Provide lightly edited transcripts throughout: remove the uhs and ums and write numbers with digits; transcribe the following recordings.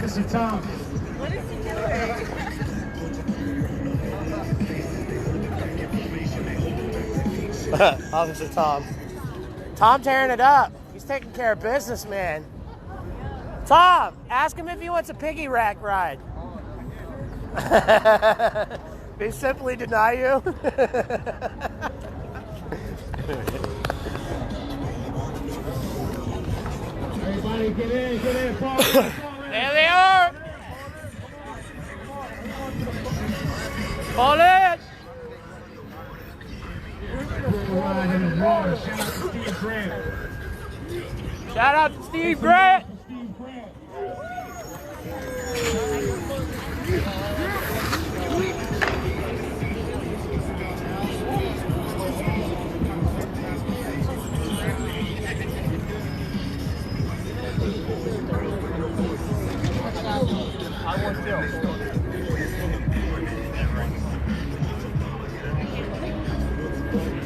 Officer Tom. What is he doing? Officer Tom. Tom tearing it up. He's taking care of business, man. Tom, ask him if he wants a piggy rack ride. They simply deny you. Everybody get in, fall in. There they are. Fall in. Shout out to Steve Grant.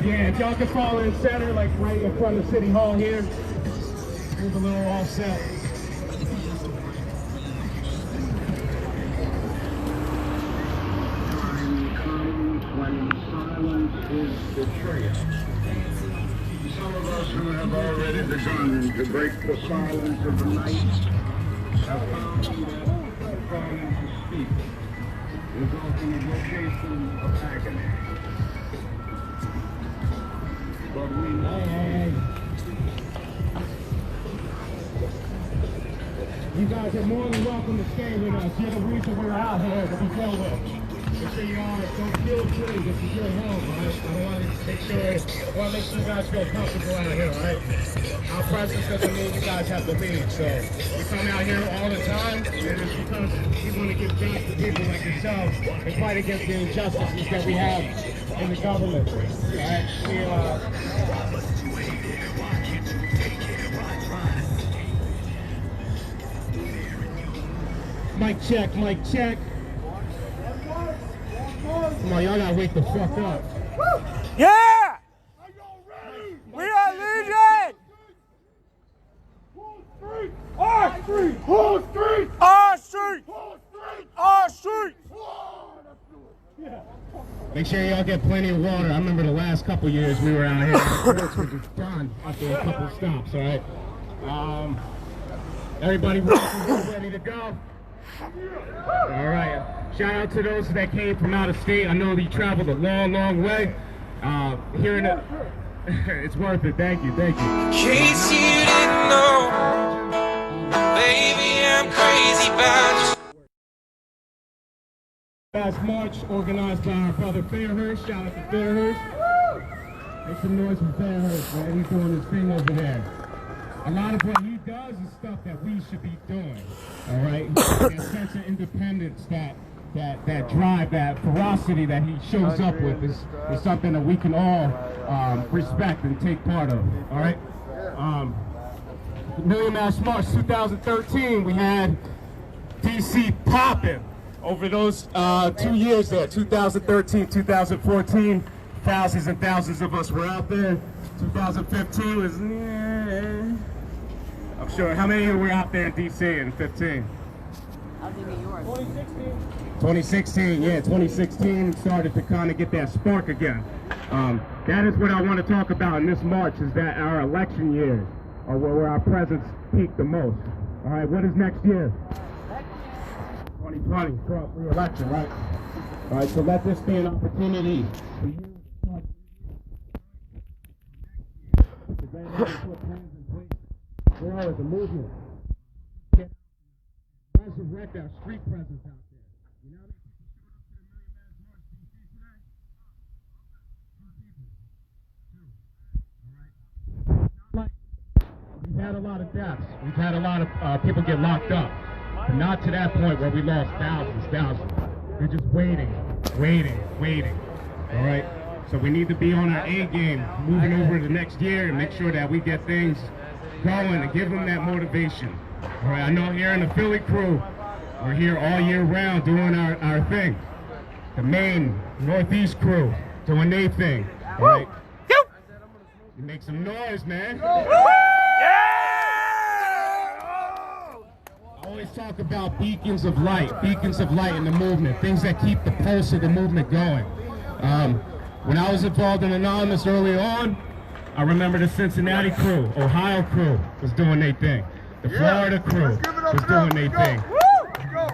Yeah, if y'all can fall in center, like right in front of City Hall here. Move a little offset. When silence is betrayal. Some of us who have already begun to break the silence of the night have found that trying to speak is often a vocation of agony. But we know you guys are more than welcome to stay with us. You're the reason we're out here to begin with. Make sure you all don't feel free. This is your home, right? I want to make sure you guys feel comfortable out here, right? Our presence doesn't mean you guys have to leave. So we come out here all the time, and it's because we want to give justice to people like yourselves and fight against the injustices that we have in the government. All right? Mic check, mic check. Come on, y'all gotta wake the fuck up. Yeah! We are legion! Our street! Our street! Our street! Our street! Make sure y'all get plenty of water. I remember the last couple years we were out here. We were done after a couple stops, alright? Everybody ready to go? Alright. Shout out to those that came from out of state. I know that you traveled a long, long way. Hearing it, it's worth it. Thank you, thank you. In case you didn't know, baby, I'm crazy about you. Last march organized by our brother Fairhurst. Shout out to Fairhurst. Make some noise for Fairhurst, man. He's doing his thing over there. A lot of what he does is stuff that we should be doing. All right? That sense of independence, that drive, that ferocity that he shows up with is something that we can all respect and take part of. All right? Million Mass March 2013, we had DC popping over those 2 years there, 2013, 2014. Thousands and thousands of us were out there. 2015 was, I'm sure. How many of you were out there in DC in 15? I was in New York. 2016, yeah, 2016 started to kind of get that spark again. That is what I want to talk about in this march, is that our election years are where our presence peaked the most. All right, what is next year? 2020, Trump re-election, right? All right, so let this be an opportunity for you to start put plans in place. We're all as a movement. Resurrect our street presence out there. You know what I mean? We've had a lot of deaths. We've had a lot of people get locked up. But not to that point where we lost thousands. We're just waiting. All right? So we need to be on our A game, moving over to the next year and make sure that we get things going and give them that motivation. All right, I know here in the Philly crew, we're here all year round doing our thing. The main Northeast crew doing their thing. All right? You make some noise, man. Yeah! I always talk about beacons of light in the movement, things that keep the pulse of the movement going. When I was involved in Anonymous early on, I remember the Cincinnati crew, Ohio crew was doing their thing. The Florida crew was doing their thing.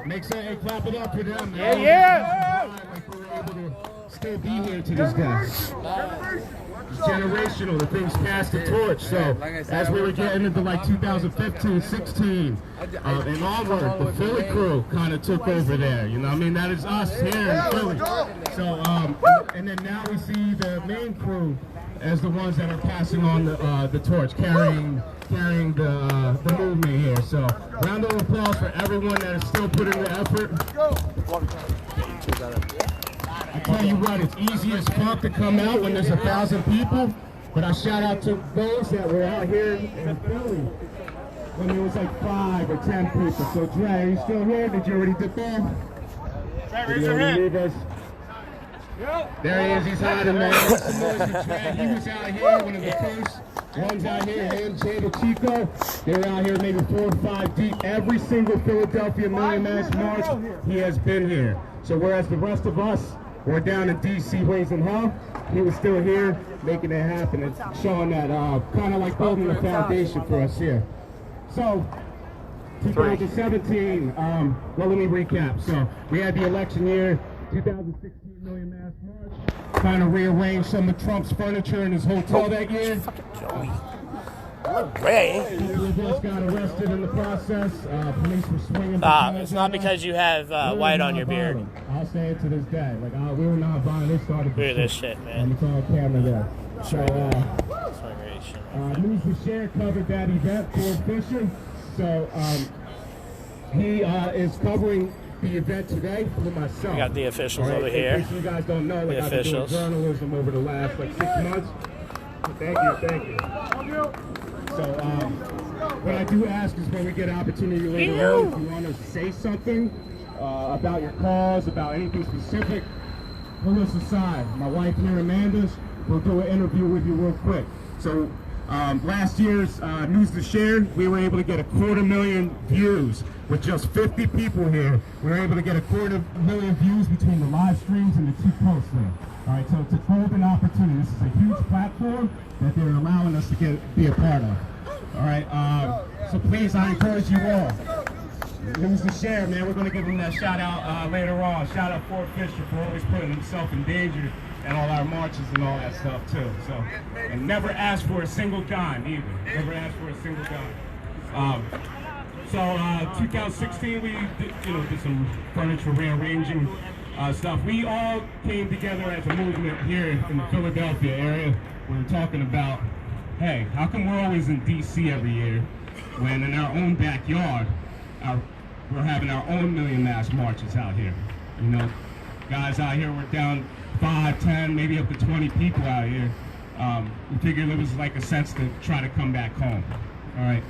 Make sure you clap it up for them. Yeah. Like we were able to still be here to this day. It's generational, the things passed the torch. So as we were getting into like 2015, 16, and onward, the Philly crew kind of took over there. You know what I mean? That is us here in Philly. So, and then now we see the main crew as the ones that are passing on the torch, carrying the movement here. So round of applause for everyone that is still putting the effort. I tell you what, it's easy as fuck to come out when there's 1,000 people, but I shout out to those that were out here in Philly when there was like 5 or 10 people. So Dre, are you still here? Did you already dip off? Raise your hand. There he is, he's hiding there. Make some noise for Dre. He was out here, one of the first ones out here, him, Jada Chico. They were out here maybe 4 or 5 deep. Every single Philadelphia Million Mass March, he has been here. So whereas the rest of us were down in DC raising hell, he was still here making it happen. It's showing that kind of like building a foundation for us here. So 2017, well, let me recap. So we had the election year, 2016 Million Mass March, kind of rearranged some of Trump's furniture in his hotel that year. People just got arrested in the process. Police were swinging. It's not because you have white on your beard. I'll say it to this day. Like, we were not violent. They started. Look at this shit, man. And it's on camera there. So, News for Share covered that event for Fisher. So, he is covering the event today for myself. We got the officials right, over here. In case you guys don't know, like, The I've been doing officials. journalism over the last like 6 months. Thank you. So, what I do ask is when we get an opportunity later on, if you want to say something about your cause, about anything specific, pull us aside. My wife here, Amanda's, will do an interview with you real quick. So, last year's News to Share, we were able to get 250,000 views with just 50 people here. We were able to get 250,000 views between the live streams and the 2 posts there. All right, so it's a golden opportunity. This is a huge platform that they're allowing us to be a part of. All right, so please, I encourage you all. News to Share, man. We're going to give them that shout out later on. Shout out Fort Fisher for always putting himself in danger and all our marches and all that stuff too. So, and never ask for a single dime either. Never ask for a single dime. So 2016, we did some furniture rearranging stuff. We all came together as a movement here in the Philadelphia area. We were talking about, hey, how come we're always in DC every year when in our own backyard we're having our own Million Mass Marches out here? You know, guys out here, we're down 5, 10, maybe up to 20 people out here. We figured it was like a sense to try to come back home. All right.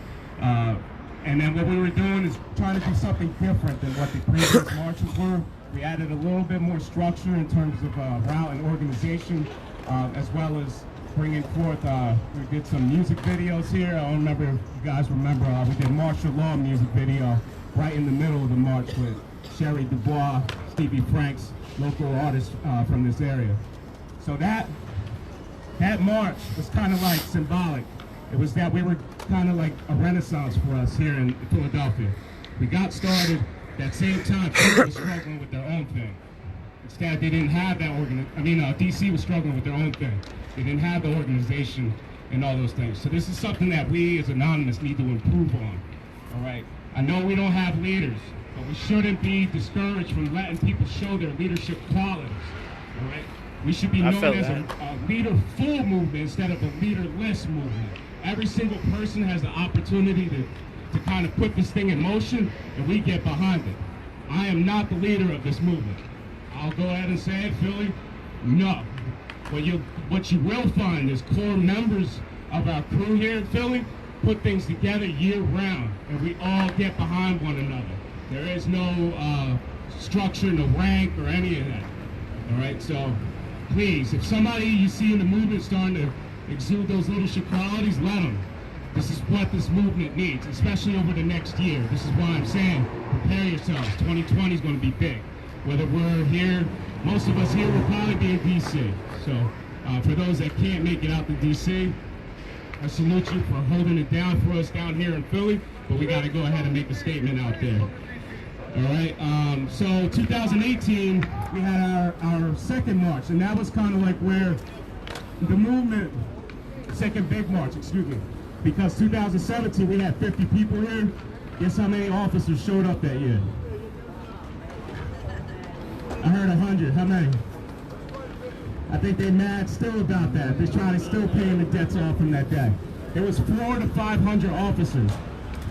And then what we were doing is trying to do something different than what the previous marches were. We added a little bit more structure in terms of route and organization, as well as bringing forth, we did some music videos here. I don't remember if you guys remember, we did martial law music video right in the middle of the march with Sherry Dubois, Stevie Franks, local artists from this area. So that march was kind of like symbolic. It was that we were kind of like a renaissance for us here in Philadelphia. We got started that same time people were struggling with their own thing. Instead, they didn't have that DC was struggling with their own thing. They didn't have the organization and all those things. So this is something that we as Anonymous need to improve on, all right? I know we don't have leaders, but we shouldn't be discouraged from letting people show their leadership qualities, all right? We should be known as a leader-full movement instead of a leaderless movement. Every single person has the opportunity to kind of put this thing in motion, and we get behind it. I am not the leader of this movement. I'll go ahead and say it, Philly, no. What you will find is core members of our crew here in Philly put things together year-round, and we all get behind one another. There is no structure, no rank, or any of that. All right, so please, if somebody you see in the movement starting to exude those leadership qualities, let them. This is what this movement needs, especially over the next year. This is why I'm saying, prepare yourselves. 2020 is going to be big. Whether we're here, most of us here will probably be in DC. So for those that can't make it out to DC, I salute you for holding it down for us down here in Philly, but we got to go ahead and make a statement out there. All right, so 2018, we had our second march, and that was kind of like where the movement, second big march, excuse me, because 2017, we had 50 people here. Guess how many officers showed up that year? I heard 100. How many? I think they're mad still about that. They're trying to still paying the debts off from that day. It was 400 to 500 officers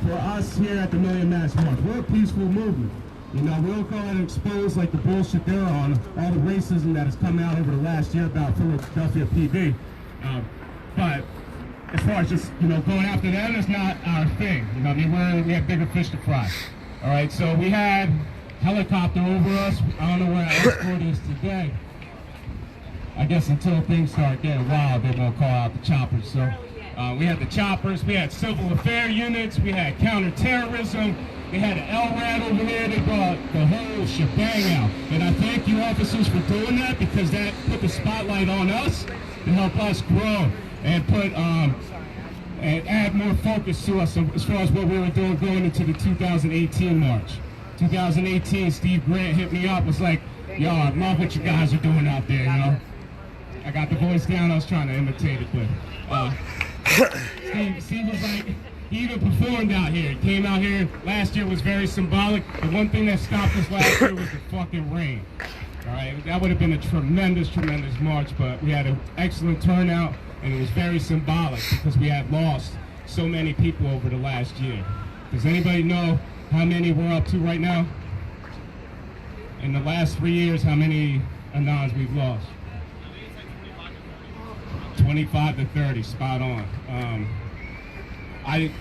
for us here at the Million Mass March. We're a peaceful movement. You know, we'll go and expose like the bullshit they're on, all the racism that has come out over the last year about Philadelphia PD. But as far as just, you know, going after them is not our thing. You know, I mean, we have bigger fish to fry. All right, so we had helicopter over us. I don't know where our escort is today. I guess until things start getting wild, they're gonna call out the choppers. So we had the choppers, we had civil affair units, we had counterterrorism, we had an LRAD over there. They brought the whole shebang out. And I thank you officers for doing that, because that put the spotlight on us to help us grow and put and add more focus to us as far as what we were doing going into the 2018 march. 2018, Steve Grant hit me up, was like, yo, I love what you guys are doing out there, you know. I got the voice down, I was trying to imitate it, but Steve was like, he even performed out here. He came out here, last year was very symbolic. The one thing that stopped us last year was the fucking rain. All right, that would have been a tremendous, tremendous march, but we had an excellent turnout, and it was very symbolic because we had lost so many people over the last year. Does anybody know how many we're up to right now? In the last 3 years, how many anons we've lost? 25 to 30, spot on.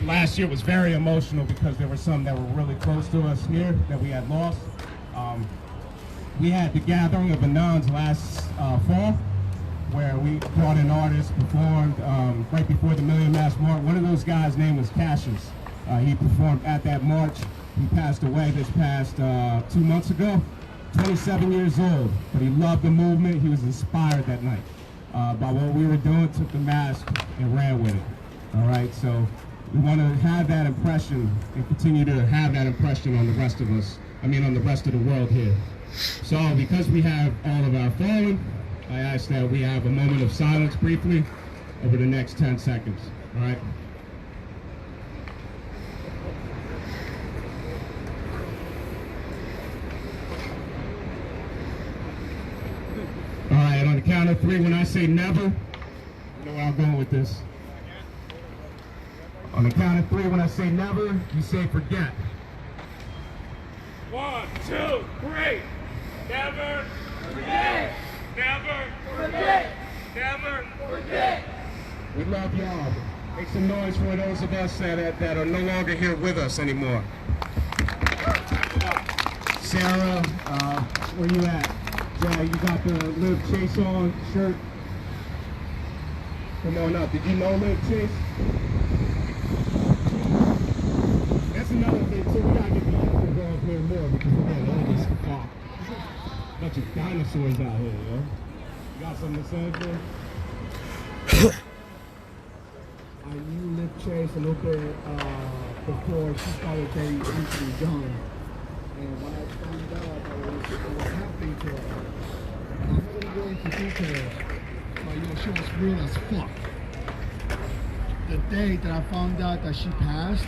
Last year was very emotional because there were some that were really close to us here that we had lost. We had the gathering of anons last fall, where we brought in artists, performed right before the Million Mass March. One of those guys' name was Cassius. He performed at that march. He passed away this past 2 months ago. 27 years old, but he loved the movement. He was inspired that night by what we were doing, took the mask and ran with it. All right, so we want to have that impression and continue to have that impression on the rest of us, on the rest of the world here. So because we have all of our fallen, I ask that we have a moment of silence briefly over the next 10 seconds, all right? All right, on the count of 3, when I say never, you know where I'm going with this. On the count of 3, when I say never, you say forget. 1, 2, 3. Never forget. Never forget. Never forget. We love y'all. Make some noise for those of us that are no longer here with us anymore. Sarah, where you at? Yeah, you got the Live Chase on shirt. Come on up. Did you know Live Chase? That's another thing too. We gotta get the youth involved here more because we're getting all this talk. Bunch of dinosaurs out here, yo. You got something to say, bro? I knew Liv Chase a little bit before she started dating Anthony John. And when I found out what was happening to her, I'm not going to go into details, but she was real as fuck. The day that I found out that she passed,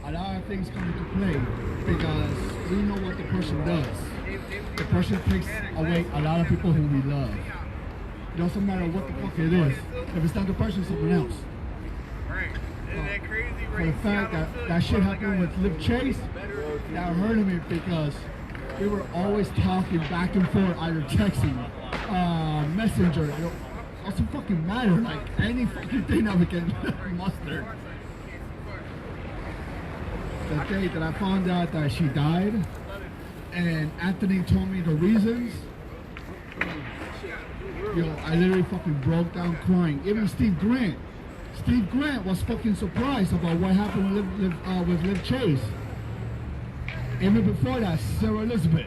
a lot of things come into play because we know what the person does. The person takes away a lot of people who we love. It doesn't matter what the fuck it is. If it's not the person, it's someone else. For the fact that shit happened with Liv Chase, that hurted me because we were always talking back and forth, either texting, messenger. It doesn't fucking matter, like any fucking thing that we can muster. The day that I found out that she died, and Anthony told me the reasons, I literally fucking broke down crying. Even Steve Grant Steve Grant was fucking surprised about what happened with Liv Chase. Even before that, Sarah Elizabeth.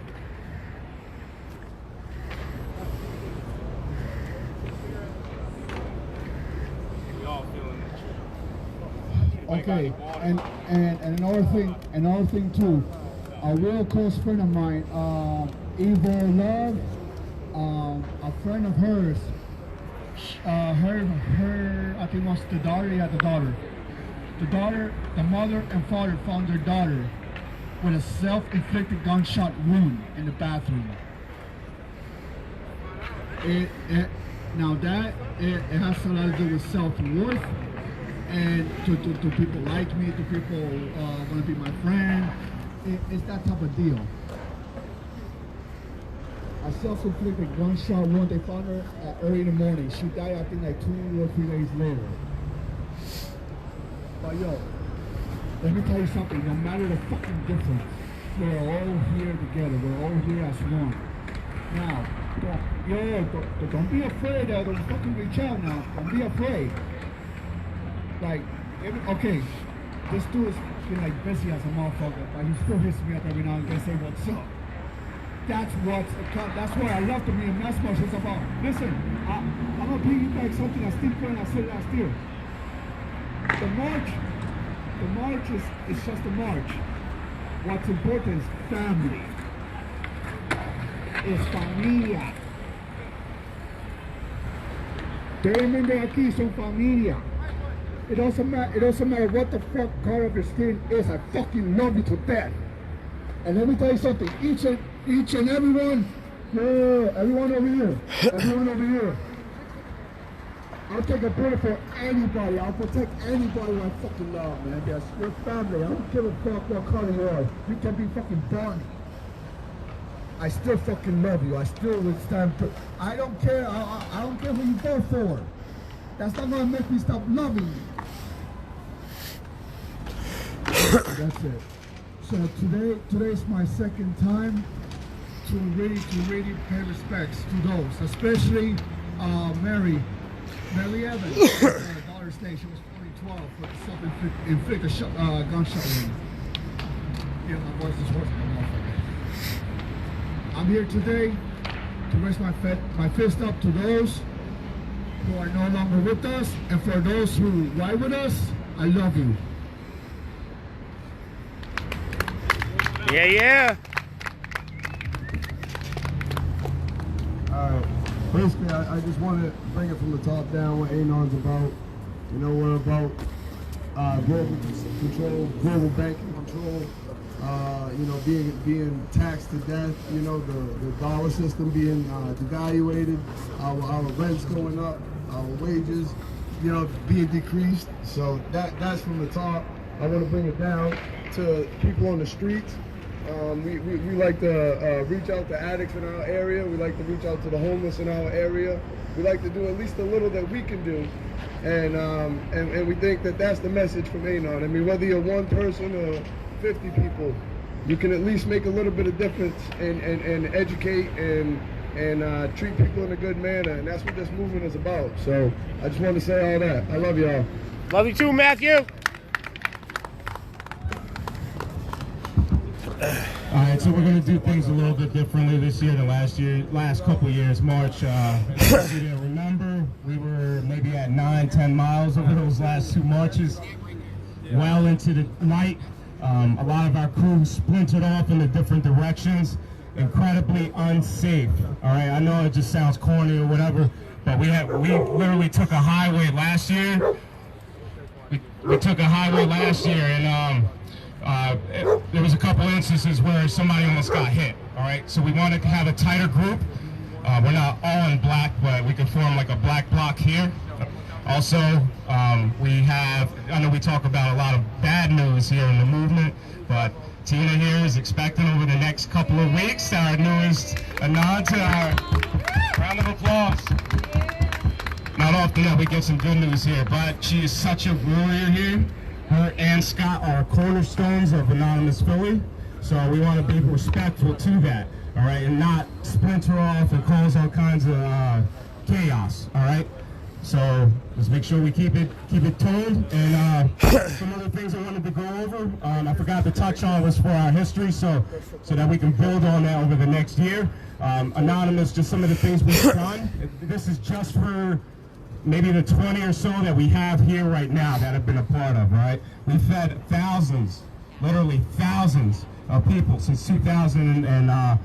Okay, and another thing too. A real close friend of mine, Evil Love, a friend of hers, her I think was the daughter. Yeah, the daughter, the mother and father found their daughter with a self-inflicted gunshot wound in the bathroom. It has a lot to do with self-worth, and to people like me, to people want to be my friend. It's that type of deal. A self-inflicted gunshot wound. They found her early in the morning. She died, I think, like 2 or 3 days later. But yo, let me tell you something. No matter the fucking difference, we're all here together. We're all here as one. Now, don't be afraid. Don't fucking reach out now. Don't be afraid. Like, okay, this dude is like busy as a motherfucker, but he still hits me up every now and then, say what's up. That's what I love to be in mass march. It's about, listen, I'm gonna piggyback something that Steve Grant said last year. The march is just a march. What's important is family. Es familia. Todo el mundo aquí son familia. It doesn't matter what the fuck color of your skin is. I fucking love you to death. And let me tell you something. Each and everyone, everyone over here. I'll take a bullet for anybody. I'll protect anybody I fucking love, man. Yes, your family. I don't give a fuck what color you are. You can be fucking born. I still fucking love you. I still would stand for. I don't care. I don't care who you vote for. That's not gonna make me stop loving you. That's it. So today's my second time to really pay respects to those, especially Mary Evans, daughter's day. She was only 12 for the self-inflicted gunshot wound. Yeah, my voice is hoarse. I'm here today to raise my fist up to those who are no longer with us, and for those who ride with us, I love you. Yeah. Alright, basically I just want to bring it from the top down what anons about. You know, we're about global control, global banking control, you know, being taxed to death, you know, the dollar system being devaluated, our rents going up, our wages, you know, being decreased. So that's from the top. I want to bring it down to people on the streets. We like to reach out to addicts in our area. We like to reach out to the homeless in our area. We like to do at least a little that we can do, and we think that that's the message from Anon. I mean, whether you're one person or 50 people, you can at least make a little bit of difference and educate and treat people in a good manner, and that's what this movement is about. So I just want to say all that. I love y'all. Love you too, Matthew. All right, so we're going to do things a little bit differently this year than last couple of years. March, if you didn't remember, we were maybe at 9-10 miles over those last 2 marches, well into the night. A lot of our crew splintered off in the different directions, incredibly unsafe. All right, I know it just sounds corny or whatever, but we literally took a highway last year. We took a highway last year, and there was a couple instances where somebody almost got hit. All right, so we wanted to have a tighter group. We're not all in black, but we can form like a black block here. Also, I know we talk about a lot of bad news here in the movement, but Tina here is expecting over the next couple of weeks our newest anon to our round of applause. Not often that we get some good news here, but she is such a warrior here. Her and Scott are cornerstones of Anonymous Philly, so we want to be respectful to that, all right, and not splinter off and cause all kinds of chaos, all right? So let's make sure we keep it toned. And some other things I wanted to go over, I forgot to touch on, was for our history, so that we can build on that over the next year. Anonymous, just some of the things we've done. This is just for maybe the 20 or so that we have here right now that have been a part of, right? We've fed thousands, literally thousands of people since 2000 and I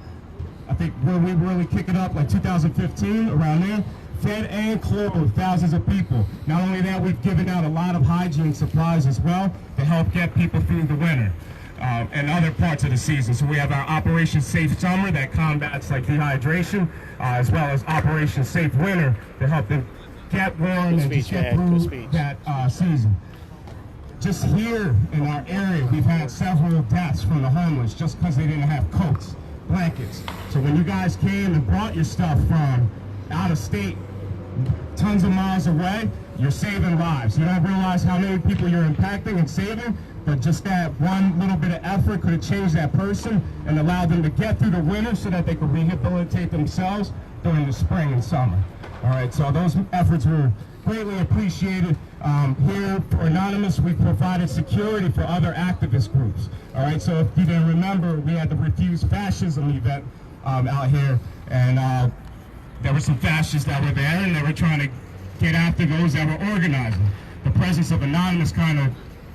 think when we really kick it up, like 2015, around there, fed and clothed thousands of people. Not only that, we've given out a lot of hygiene supplies as well to help get people through the winter and other parts of the season. So we have our Operation Safe Summer that combats like dehydration, as well as Operation Safe Winter to help them get warm and just get through that season. Just here in our area, we've had several deaths from the homeless just because they didn't have coats, blankets. So when you guys came and brought your stuff from out of state, tons of miles away, you're saving lives. You don't realize how many people you're impacting and saving, but just that one little bit of effort could have changed that person and allowed them to get through the winter so that they could rehabilitate themselves during the spring and summer. All right, so those efforts were greatly appreciated. Here for Anonymous, we provided security for other activist groups. All right, so if you didn't remember, we had the Refuse Fascism event out here, and there were some fascists that were there, and they were trying to get after those that were organizing. The presence of Anonymous kind of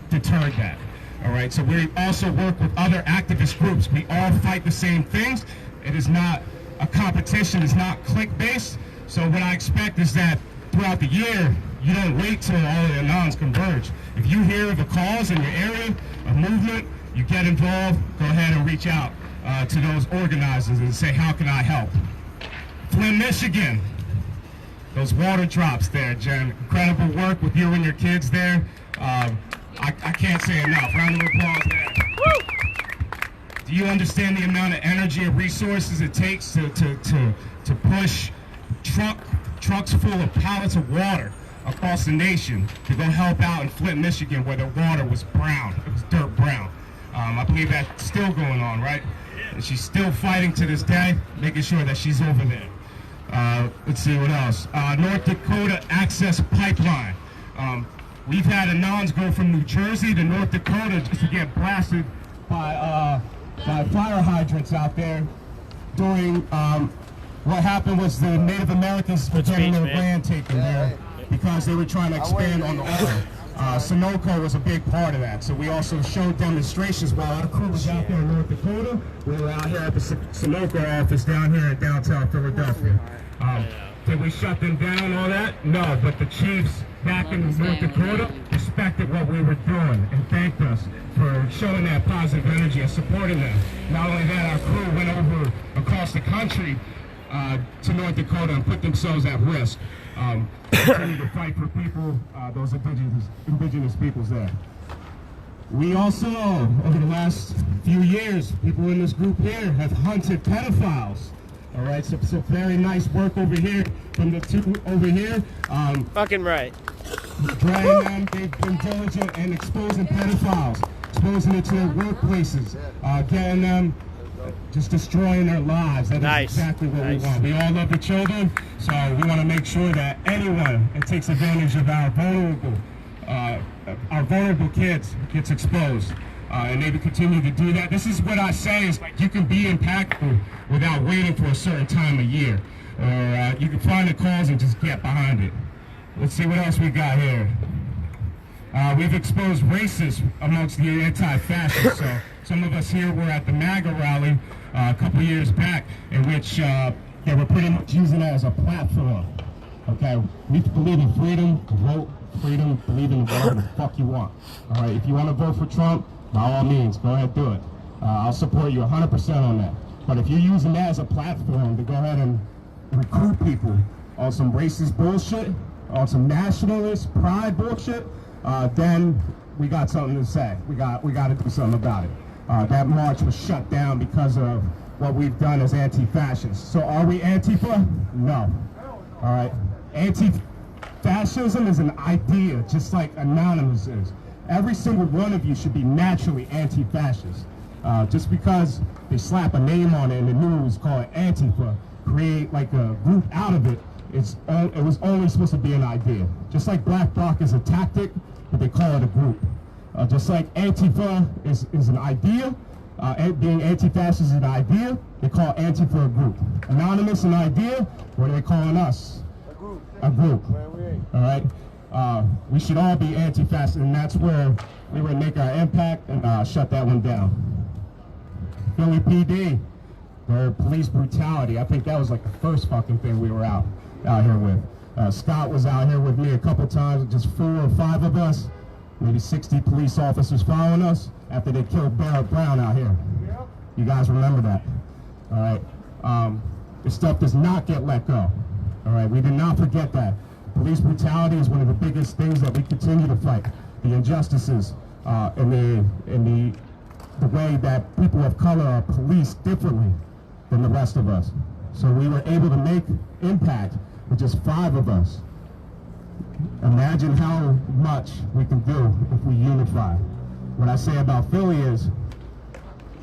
deterred that. All right, so we also work with other activist groups. We all fight the same things. It is not a competition. It's not clique-based. So what I expect is that throughout the year, you don't wait till all of the anons converge. If you hear of a cause in your area, a movement, you get involved, go ahead and reach out to those organizers and say, how can I help? Flint, Michigan, those water drops there, Jen. Incredible work with you and your kids there. I can't say enough. Round of applause there. Woo! Do you understand the amount of energy and resources it takes to push trucks full of pallets of water across the nation to go help out in Flint, Michigan, where the water was brown. It was dirt brown. I believe that's still going on, right? And she's still fighting to this day, making sure that she's over there. Let's see what else. North Dakota Access Pipeline. We've had anons go from New Jersey to North Dakota just to get blasted by fire hydrants out there during what happened was the Native Americans were getting their land taken there because they were trying to expand on the oil. Sunoco was a big part of that, so we also showed demonstrations while our crew was out there in North Dakota. We were out here at the Sunoco office down here in downtown Philadelphia. Did we shut them down and all that? No, but the chiefs back in North Dakota respected what we were doing and thanked us for showing that positive energy and supporting them. Not only that, our crew went over across the country to North Dakota and put themselves at risk. Continue to fight for people, those indigenous peoples there. We also, over the last few years, people in this group here have hunted pedophiles. All right, so very nice work over here from the two over here. Fucking right. Dragging them, they've been diligent in exposing pedophiles, exposing it to their workplaces, getting them, just destroying their lives. That is exactly what we want. We all love the children, so we want to make sure that anyone that takes advantage of our vulnerable kids gets exposed. And they will continue to do that. This is what I say is like you can be impactful without waiting for a certain time of year. Or you can find the cause and just get behind it. Let's see what else we got here. We've exposed racists amongst the anti-fascists. So some of us here were at the MAGA rally a couple years back in which they were pretty much using that as a platform. Okay, we believe in freedom to vote, freedom, believe in whatever the fuck you want. All right, if you want to vote for Trump, by all means, go ahead, do it. I'll support you 100% on that. But if you're using that as a platform to go ahead and recruit people on some racist bullshit, on some nationalist pride bullshit, then we got something to say. We got to do something about it. That march was shut down because of what we've done as anti-fascists. So are we Antifa? No. All right. Anti-fascism is an idea, just like Anonymous is. Every single one of you should be naturally anti-fascist. Just because they slap a name on it in the news, call it Antifa, create like a group out of it, it was always supposed to be an idea. Just like Black Bloc is a tactic, but they call it a group. Just like Antifa is an idea, being anti-fascist is an idea, they call Antifa a group. Anonymous an idea, what are they calling us? A group. All right? We should all be anti-fascist, and that's where we would make our impact and shut that one down. Philly PD, their police brutality. I think that was like the first fucking thing we were out here with. Scott was out here with me a couple times, just 4 or 5 of us, maybe 60 police officers following us after they killed Barrett Brown out here. You guys remember that? All right. This stuff does not get let go. All right. We did not forget that. Police brutality is one of the biggest things that we continue to fight. The injustices and the way that people of color are policed differently than the rest of us. So we were able to make impact with just 5 of us. Imagine how much we can do if we unify. What I say about Philly is,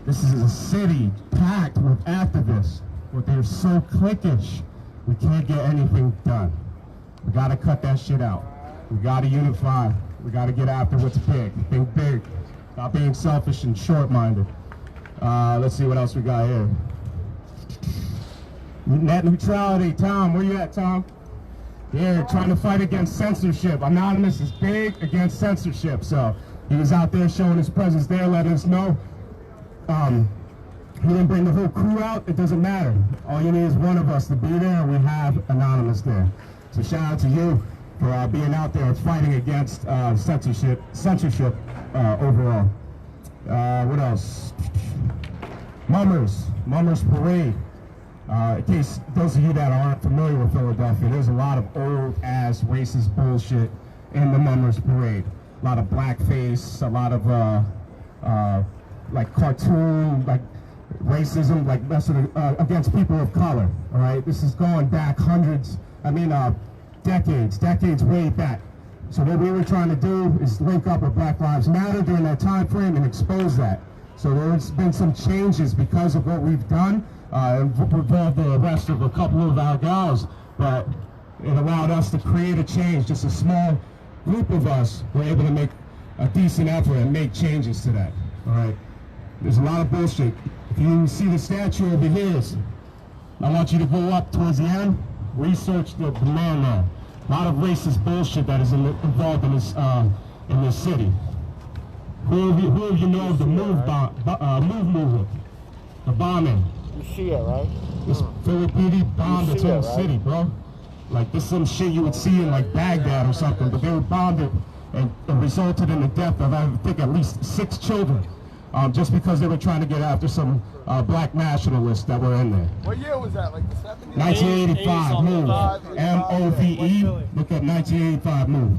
this is a city packed with activists, but they're so cliquish, we can't get anything done. We gotta cut that shit out. We gotta unify. We gotta get after what's big. Think big. Stop being selfish and short-minded. Let's see what else we got here. Net neutrality. Tom, where you at, Tom? Yeah, trying to fight against censorship. Anonymous is big against censorship. So he was out there showing his presence there, letting us know. He didn't bring the whole crew out. It doesn't matter. All you need is one of us to be there, and we have Anonymous there. So shout out to you for being out there fighting against censorship overall. What else? Mummers Parade. In case those of you that aren't familiar with Philadelphia, there's a lot of old-ass racist bullshit in the Mummers Parade. A lot of blackface, a lot of like cartoon, like racism, like against people of color. All right, this is going back decades way back. So what we were trying to do is link up with Black Lives Matter during that time frame and expose that. So there's been some changes because of what we've done. It involved the arrest of a couple of our gals, but it allowed us to create a change. Just a small group of us were able to make a decent effort and make changes to that. All right. There's a lot of bullshit. If you see the statue over here, I want you to go up towards the end, research the man there. A lot of racist bullshit that is involved in this city. Who of you know of the move movement? The bombing. You see it, right? This Philly PD bombed its own city, bro. Like, this is some shit you would see in, like, Baghdad or something, but they were bombed it, and it resulted in the death of, I think, at least 6 children, just because they were trying to get after some black nationalists that were in there. What year was that? Like the 70s? 1985 move. M-O-V-E. Look up 1985 move.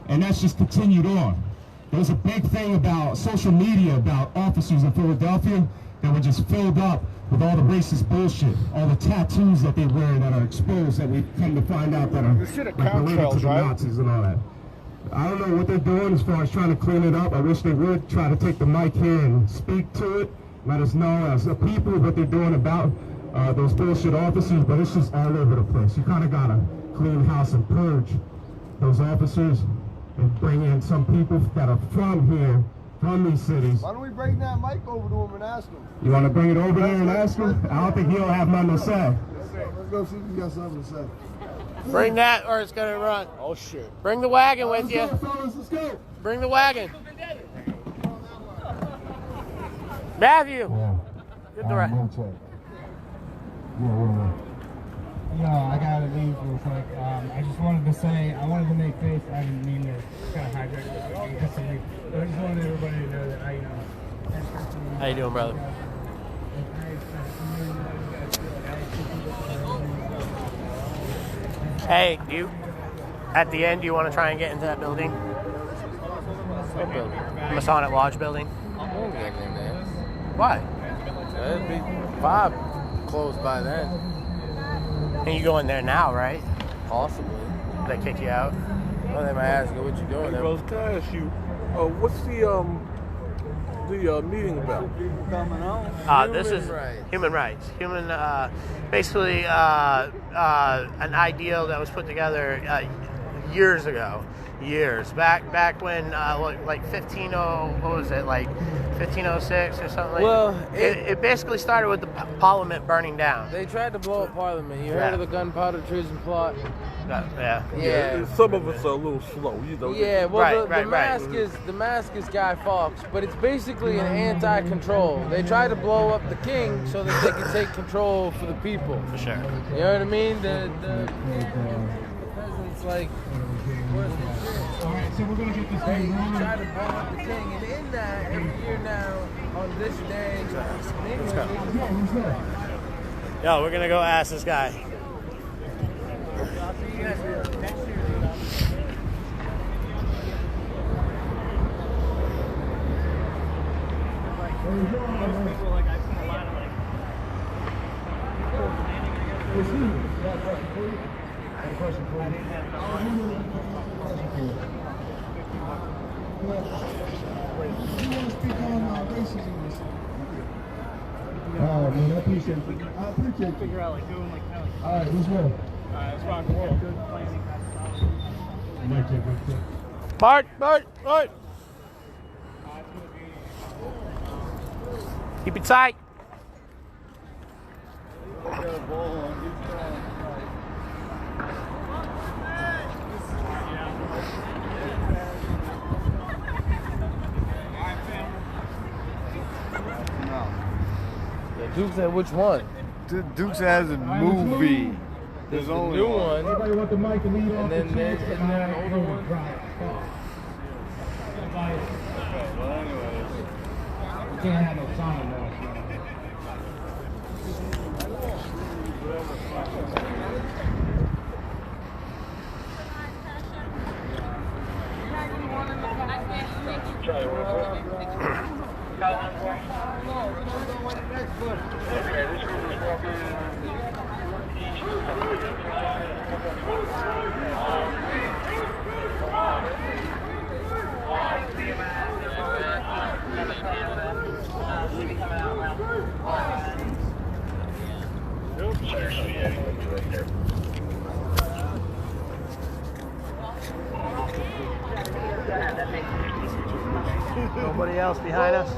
And that's just continued on. There was a big thing about social media, about officers in Philadelphia that were just filled up with all the racist bullshit, all the tattoos that they wear that are exposed, that we come to find out that are like, related to the Nazis and all that. I don't know what they're doing as far as trying to clean it up. I wish they would try to take the mic here and speak to it. Let us know as a people what they're doing about those bullshit officers, but it's just all over the place. You kind of got to clean house and purge those officers and bring in some people that are from here, from these cities. Why don't we bring that mic over to him and ask him? You want to bring it over there and ask him? I don't think he'll have nothing to say. Let's go see if he got something to say. Bring that or it's gonna run. Oh shit. Bring the wagon with you. Let's go, fellas, let's go. Bring the wagon. Matthew. Yeah. Get the right. Yo, I gotta leave real quick. I just wanted to say, I wanted to make face. I didn't mean to kind of hijack this. But I just wanted everybody to know that I, How you doing, brother? Hey, you. At the end, do you want to try and get into that building? What building? Masonic Lodge building. I won't get in there. Why? It'd be 5 closed by then. And you go in there now, right? Possibly. They kick you out. Well, they might ask you what you doing there. Bros, can I ask you, what's the the meeting about? This is rights. human rights. Basically an ideal that was put together years ago. Back when like 1506 or something like Well, that. It basically started with the Parliament burning down. They tried to blow up Parliament. You heard of the gunpowder treason plot? Yeah. Some of us are a little slow, you know. Yeah, well, Right. the mask is Guy Fawkes, but it's basically an anti-control. They try to blow up the king so that they can take control for the people. For sure. You know what I mean? The peasants like. Alright, so we're gonna get this They thing rolling. try to blow up the king, and in that, every year now, on this day, Yo, we're gonna go ask this guy. Oh man, I appreciate it. I appreciate it. Figure out like doing like kind of like. All right, let's go. Let's rock and roll. Good planning. Bart. Keep it tight. Duke said, which one? Dukes has a movie. There's the new one, Everybody want the mic to lead off and the then there's chance? an older one. You can't have no sound now. Nobody else behind us?